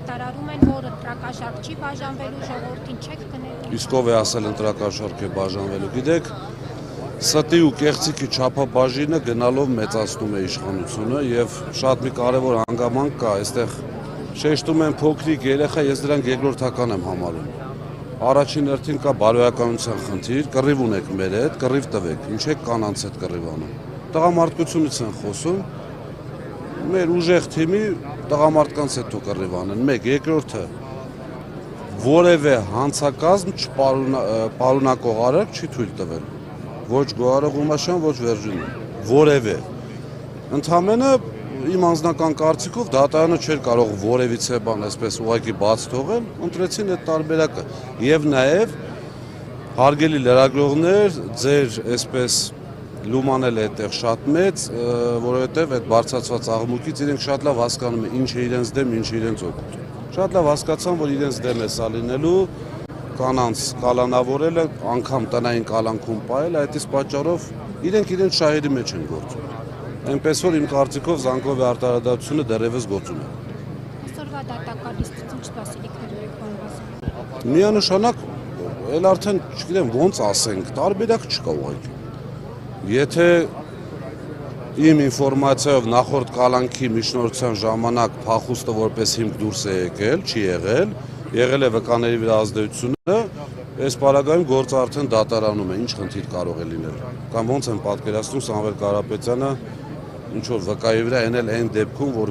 հայտարարում են, որ ընտրակաշարք չի բաժանվելու, ժողովրդին չեք կներում։ Իսկ ով է ասել ընտրակաշարք է բաժանվելու, գիտեք, ստի ու կեղծիքի չափաբաժինը գնալով մեծացնում է իշխանությունը եւ շատ մի կարեւոր հանգամանք կա, այստեղ շեշտում են փոքրիկ երեխա, ես դրանք երկրորդական եմ համարում։ Առաջին հերթին կա բարոյականության խնդիր, կռիվ ունեք մեր հետ, կռիվ տվեք, ինչ եք կանանց հետ կռիվանում։ Տղամարդկությունից են խոսում, մեր ուժեղ թիմի տղամարդկանց հետ դու կռիվ անեն, մեկ, երկրորդը որևէ հանցակազմ չպարունակող արարք չի թույլ տվել։ Ոչ Գոհարը Ղումաշյան, ոչ Վերջինը, որևէ։ Ընդամենը իմ անձնական կարծիքով դատարանը չէր կարող որևիցե բան այսպես ուղղակի բաց թողել, ընտրեցին այդ տարբերակը։ Եվ նաև հարգելի լրագրողներ, ձեր այսպես լուման էլ այդտեղ շատ մեծ, որովհետև այդ բարձրացված աղմուկից իրենք շատ լավ հասկանում են ինչ է իրենց դեմ, ինչ է իրենց օգուտ։ Շատ լավ հասկացան, որ իրենց դեմ է սա լինելու, կանանց կալանավորելը, անգամ տնային կալանքում պահել, այդ իսկ պատճառով իրենք իրենց շահերի մեջ են գործում։ Այնպես որ իմ կարծիքով Զանգովի արտահայտությունը դեռևս գործում է։ Այսօրվա դատականից ինչ սպասելիքներ եք բանվազում։ Միանշանակ էլ արդեն չգիտեմ ոնց ասենք, տարբերակ չկա ուղղակի։ Եթե իմ ինֆորմացիայով նախորդ կալանքի միջնորդության ժամանակ փախուստը որպես հիմք դուրս է եկել, չի եղել է վկաների վրա ազդեցությունը, այս պարագայում գործը արդեն դատարանում է, ինչ խնդիր կարող է լինել։ Կամ ոնց են պատկերացնում Սամվել Կարապետյանը ինչ որ վկայի վրա էնել այն դեպքում, որ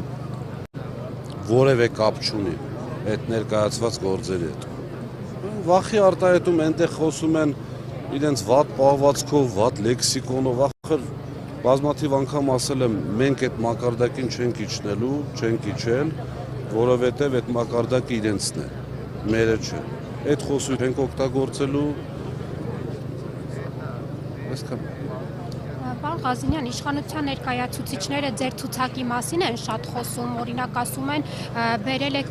որևէ կապ չունի այդ ներկայացված գործերի հետ։ Վախի արտահայտում այնտեղ խոսում են իրենց վատ պահվածքով, վատ լեքսիկոնով, ախր բազմաթիվ անգամ ասել եմ, մենք այդ մակարդակին չենք իջնելու, չենք իջել, որովհետև այդ մակարդակը իրենցն է, մերը չէ։ Այդ խոսույթ ենք օգտագործելու, այսքան։ Պարոն Ղազինյան, իշխանության ներկայացուցիչները ձեր ցուցակի մասին են շատ խոսում, օրինակ ասում են, բերել եք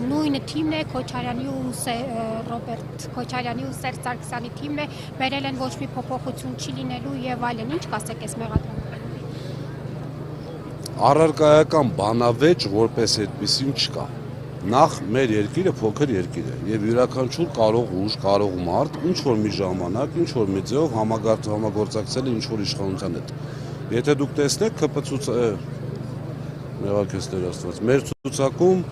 նույն թիմն է, Քոչարյանի ու Ռոբերտ Քոչարյանի ու Սերժ Սարգսյանի թիմն է, բերել են ոչ մի փոփոխություն չի լինելու եւ այլն, ինչ կասեք այս մեղադրանքին։ Առարկայական բանավեճ որպես այդպեսին չկա։ Նախ մեր երկիրը փոքր երկիր է եւ յուրաքանչյուր կարող ուժ, կարող մարդ ինչ որ մի ժամանակ, ինչ որ մի ձեով համագործակցել է ինչ որ իշխանության հետ։ Եթե դուք տեսնեք մեր ցուցակում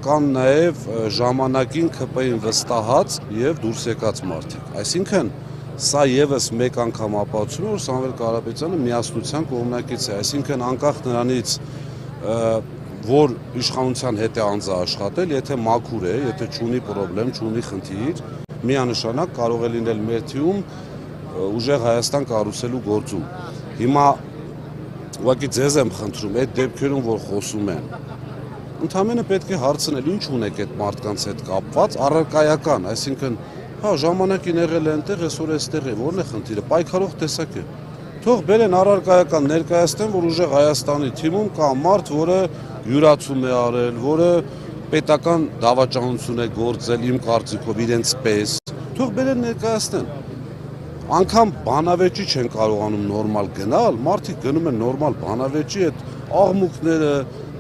կան նաեւ ժամանակին ԿՊ-ին վստահած եւ դուրս եկած մարդիկ։ Այսինքն սա եւս մեկ անգամ ապացույց է, որ Սամվել Կարապետյանը միասնության կողմնակից է, այսինքն անկախ նրանից որ իշխանության հետ է անձը աշխատել, եթե մաքուր է, եթե չունի պրոբլեմ, չունի խնդիր, միանշանակ կարող է լինել մեր թիում ուժեղ Հայաստան կառուցելու գործում։ Հիմա ուղղակի ձեզ եմ խնդրում, այդ դեպքերում, որ խոսում են, ընդամենը պետք է հարցնել, ինչ ունեք այդ մարդկանց հետ կապված, առարկայական, այսինքն, հա, ժամանակին եղել է այնտեղ, այսօր այստեղ է, որն է խնդիրը, պայքարող տեսակ է։ Թող բերեն առարկայական ներկայացնեն, որ ուժեղ Հայաստանի թիմում կա մարդ, որը յուրացում է արել, որը պետական դավաճանություն է գործել իմ կարծիքով իրենց պես, թող բերեն ներկայացնեն։ Անկամ բանավեճի չեն կարողանում նորմալ գնալ, մարդիկ գնում են նորմալ բանավեճի այդ աղմուկները,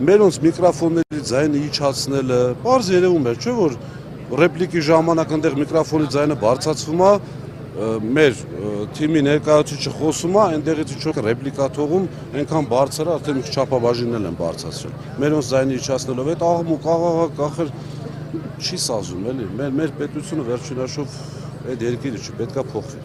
մերոնց միկրոֆոնների ձայնը իջացնելը, պարզ երևում է, չէ՞ որ ռեպլիկի ժամանակ այնտեղ միկրոֆոնի ձայնը բարձրացվում է, մեր թիմի ներկայացուցիչը խոսում է, այնտեղից ինչ ռեպլիկա թողում, այնքան բարձր է, արդեն մի քիչ չափաբաժինել են բարձրացրել։ Մերոնց ձայնը իջացնելով այդ աղմուկ, աղաղակ, ախր չի սազում, էլի։ Մեր պետությունը վերջին հաշվով այդ երկիրը չի, պետքա փոխվի։